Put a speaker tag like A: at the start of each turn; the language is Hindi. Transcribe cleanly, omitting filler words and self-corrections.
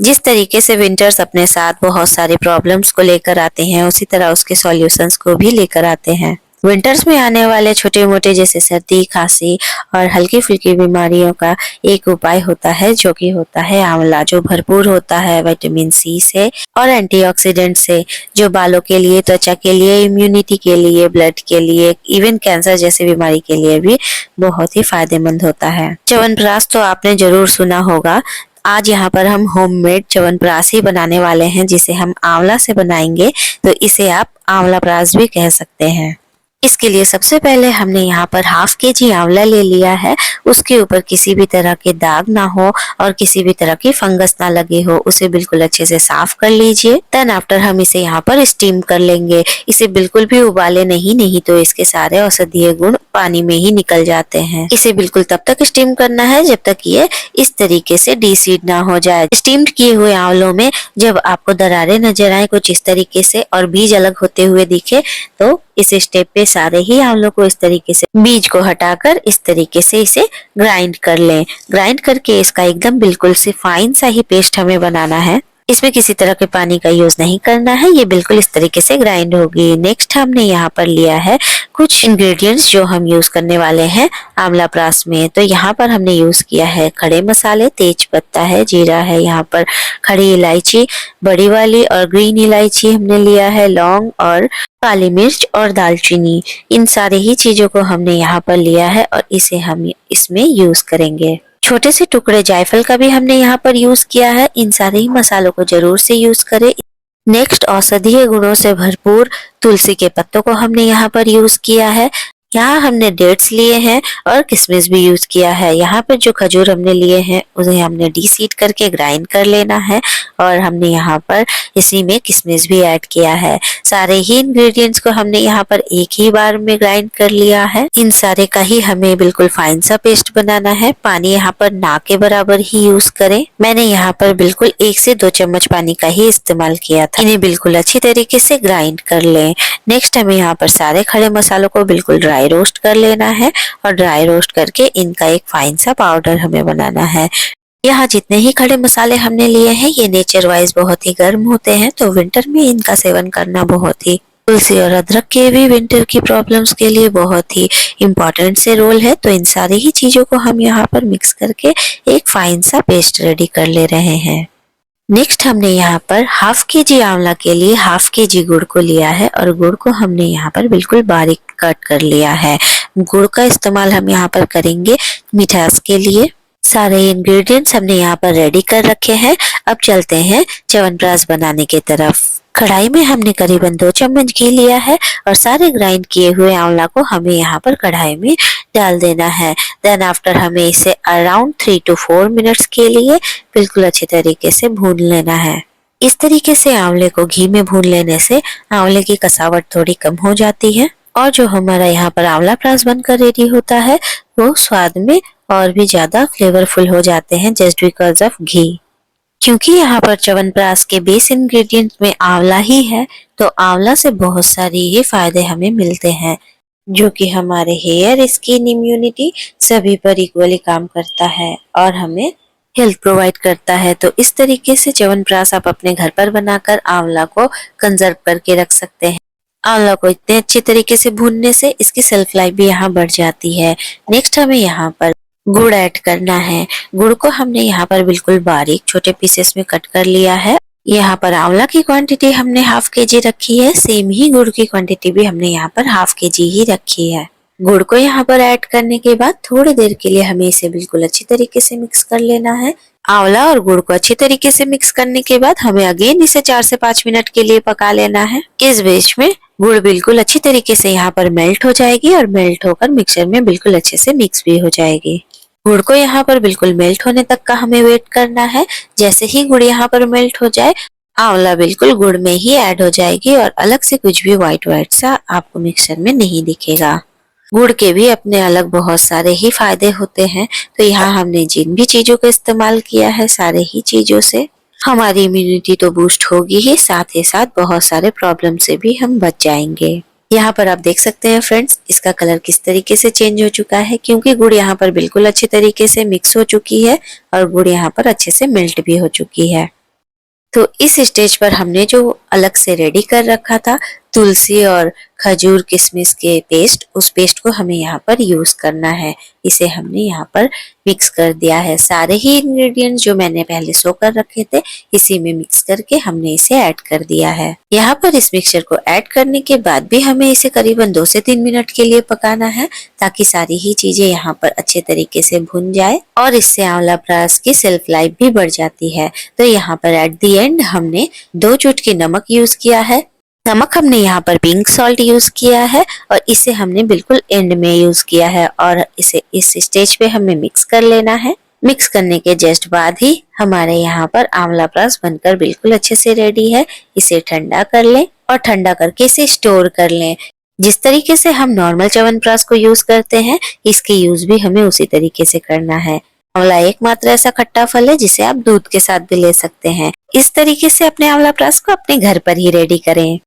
A: जिस तरीके से विंटर्स अपने साथ बहुत सारी प्रॉब्लम्स को लेकर आते हैं, उसी तरह उसके सॉल्यूशंस को भी लेकर आते हैं। विंटर्स में आने वाले छोटे मोटे जैसे सर्दी, खांसी और हल्की फुल्की बीमारियों का एक उपाय होता है, जो कि होता है आंवला, जो भरपूर होता है विटामिन सी से और एंटीऑक्सीडेंट से, जो बालों के लिए, त्वचा के लिए, इम्यूनिटी के लिए, ब्लड के लिए, इवन कैंसर जैसी बीमारी के लिए भी बहुत ही फायदेमंद होता है। च्यवनप्राश तो आपने जरूर सुना होगा। आज यहाँ पर हम होममेड च्यवनप्राश ही बनाने वाले हैं, जिसे हम आंवला से बनाएंगे, तो इसे आप आंवला प्राश भी कह सकते हैं। इसके लिए सबसे पहले हमने यहाँ पर हाफ केजी आंवला ले लिया है। उसके ऊपर किसी भी तरह के दाग ना हो और किसी भी तरह की फंगस ना लगे हो, उसे बिल्कुल अच्छे से साफ कर लीजिए। देन आफ्टर हम इसे यहाँ पर स्टीम कर लेंगे। इसे बिल्कुल भी उबाले नहीं तो इसके सारे औषधीय गुण पानी में ही निकल जाते हैं। इसे बिल्कुल तब तक स्टीम करना है जब तक ये इस तरीके से डीसीड ना हो जाए। स्टीम्ड किए हुए आंवलों में जब आपको दरारें नजर आए कुछ इस तरीके से और बीज अलग होते हुए दिखे, तो इस स्टेप पे सारे ही आंवलों को इस तरीके से बीज को हटाकर इस तरीके से इसे ग्राइंड कर लें। ग्राइंड करके इसका एकदम बिल्कुल से फाइन सा ही पेस्ट हमें बनाना है। इसमें किसी तरह के पानी का यूज नहीं करना है, ये बिल्कुल इस तरीके से ग्राइंड होगी। नेक्स्ट हमने यहाँ पर लिया है कुछ इंग्रेडिएंट्स जो हम यूज करने वाले हैं आंवला प्राश में। तो यहाँ पर हमने यूज किया है खड़े मसाले, तेज पत्ता है, जीरा है, यहाँ पर खड़ी इलायची बड़ी वाली और ग्रीन इलायची हमने लिया है, लौंग और काली मिर्च और दालचीनी। इन सारी ही चीजों को हमने यहाँ पर लिया है और इसे हम इसमें यूज करेंगे। छोटे से टुकड़े जायफल का भी हमने यहाँ पर यूज किया है। इन सारे ही मसालों को जरूर से यूज करें। नेक्स्ट औषधीय गुणों से भरपूर तुलसी के पत्तों को हमने यहाँ पर यूज किया है। यहाँ हमने डेट्स लिए हैं और किशमिश भी यूज किया है। यहाँ पर जो खजूर हमने लिए हैं उन्हें हमने डीसीड करके ग्राइंड कर लेना है और हमने यहाँ पर इसी में किशमिश भी ऐड किया है। सारे ही इंग्रेडिएंट्स को हमने यहाँ पर एक ही बार में ग्राइंड कर लिया है। इन सारे का ही हमें बिल्कुल फाइन सा पेस्ट बनाना है। पानी यहाँ पर ना के बराबर ही यूज करें। मैंने यहाँ पर बिल्कुल 1 से 2 चम्मच पानी का ही इस्तेमाल किया था। इन्हें बिल्कुल अच्छी तरीके से ग्राइंड कर लें। नेक्स्ट हमें यहाँ पर सारे खड़े मसालों को बिल्कुल ड्राई रोस्ट कर लेना है और ड्राई रोस्ट करके इनका एक फाइन सा पाउडर हमें बनाना है। यहाँ जितने ही खड़े मसाले हमने लिए हैं ये नेचर वाइज बहुत ही गर्म होते हैं, तो विंटर में इनका सेवन करना बहुत ही, तुलसी और अदरक के भी विंटर की प्रॉब्लम्स के लिए बहुत ही इम्पोर्टेंट से रोल है। तो इन सारी ही चीजों को हम यहाँ पर मिक्स करके एक फाइन सा पेस्ट रेडी कर ले रहे हैं। नेक्स्ट हमने यहाँ पर हाफ केजी आंवला के लिए हाफ केजी गुड़ को लिया है और गुड़ को हमने यहाँ पर बिल्कुल बारीक कट कर लिया है। गुड़ का इस्तेमाल हम यहाँ पर करेंगे मिठास के लिए। सारे इंग्रेडिएंट्स हमने यहाँ पर रेडी कर रखे हैं। अब चलते हैं च्यवनप्राश बनाने की तरफ। कढ़ाई में हमने करीबन 2 चम्मच घी लिया है और सारे ग्राइंड किए हुए आंवला को हमें यहाँ पर कढ़ाई में डाल देना है। देन आफ्टर हमें इसे अराउंड 3 to 4 मिनट्स के लिए बिल्कुल अच्छे तरीके से भून लेना है। इस तरीके से आंवले को घी में भून लेने से आंवले की कसावट थोड़ी कम हो जाती है और जो हमारा यहाँ पर आंवला प्राश बनकर रेडी होता है वो स्वाद में और भी ज्यादा फ्लेवरफुल हो जाते हैं जस्ट बिकॉज ऑफ घी। क्योंकि यहाँ पर च्यवनप्राश के बेस इंग्रेडिएंट में आंवला ही है, तो आंवला से बहुत सारी ये फायदे हमें मिलते हैं, जो कि हमारे हेयर, स्किन, इम्यूनिटी सभी पर इक्वली काम करता है और हमें हेल्थ प्रोवाइड करता है। तो इस तरीके से च्यवनप्राश आप अपने घर पर बनाकर आंवला को कंजर्व करके रख सकते हैं। आंवला को इतने अच्छे तरीके से भूनने से इसकी सेल्फ लाइफ भी यहाँ बढ़ जाती है। नेक्स्ट हमें यहाँ पर गुड़ ऐड करना है। गुड़ को हमने यहाँ पर बिल्कुल बारीक छोटे पीसेस में कट कर लिया है। यहाँ पर आंवला की क्वांटिटी हमने हाफ केजी रखी है, सेम ही गुड़ की क्वांटिटी भी हमने यहाँ पर हाफ केजी ही रखी है। गुड़ को यहाँ पर ऐड करने के बाद थोड़ी देर के लिए हमें इसे बिल्कुल अच्छी तरीके से मिक्स कर लेना है। आंवला और गुड़ को अच्छी तरीके से मिक्स करने के बाद हमें अगेन इसे 4 से 5 मिनट के लिए पका लेना है। इस बीच में गुड़ बिल्कुल अच्छी तरीके से यहाँ पर मेल्ट हो जाएगी और मेल्ट होकर मिक्सचर में बिल्कुल अच्छे से मिक्स भी हो जाएगी। गुड़ को यहाँ पर बिल्कुल मेल्ट होने तक का हमें वेट करना है। जैसे ही गुड़ यहाँ पर मेल्ट हो जाए आंवला बिल्कुल गुड़ में ही ऐड हो जाएगी और अलग से कुछ भी व्हाइट व्हाइट सा आपको मिक्सचर में नहीं दिखेगा। गुड़ के भी अपने अलग बहुत सारे ही फायदे होते हैं, तो यहाँ हमने जिन भी चीजों का इस्तेमाल किया है सारे ही चीजों से हमारी इम्यूनिटी तो बूस्ट होगी ही, साथ ही साथ बहुत सारे प्रॉब्लम से भी हम बच जाएंगे। यहाँ पर आप देख सकते हैं फ्रेंड्स इसका कलर किस तरीके से चेंज हो चुका है, क्योंकि गुड़ यहाँ पर बिल्कुल अच्छे तरीके से मिक्स हो चुकी है और गुड़ यहाँ पर अच्छे से मेल्ट भी हो चुकी है। तो इस स्टेज पर हमने जो अलग से रेडी कर रखा था तुलसी और खजूर किशमिश के पेस्ट, उस पेस्ट को हमें यहाँ पर यूज करना है। इसे हमने यहाँ पर मिक्स कर दिया है। सारे ही इंग्रेडिएंट्स जो मैंने पहले सो कर रखे थे इसी में मिक्स करके हमने इसे ऐड कर दिया है। यहाँ पर इस मिक्सचर को ऐड करने के बाद भी हमें इसे करीबन 2 से 3 मिनट के लिए पकाना है ताकि सारी ही चीजें यहाँ पर अच्छे तरीके से भुन जाए और इससे आंवला रस की सेल्फ लाइफ भी बढ़ जाती है। तो यहाँ पर एट द एंड हमने 2 चुटकी नमक यूज किया है। नमक हमने यहाँ पर पिंक सॉल्ट यूज किया है और इसे हमने बिल्कुल एंड में यूज किया है और इसे इस स्टेज पे हमें मिक्स कर लेना है। मिक्स करने के जस्ट बाद ही हमारे यहाँ पर आंवला रस बनकर बिल्कुल अच्छे से रेडी है। इसे ठंडा कर लें और ठंडा करके इसे स्टोर कर लें। जिस तरीके से हम नॉर्मल च्यवनप्राश को यूज करते हैं इसके यूज भी हमें उसी तरीके से करना है। आंवला एकमात्र ऐसा खट्टा फल है जिसे आप दूध के साथ भी ले सकते हैं। इस तरीके से अपने आंवला रस को अपने घर पर ही रेडी करें।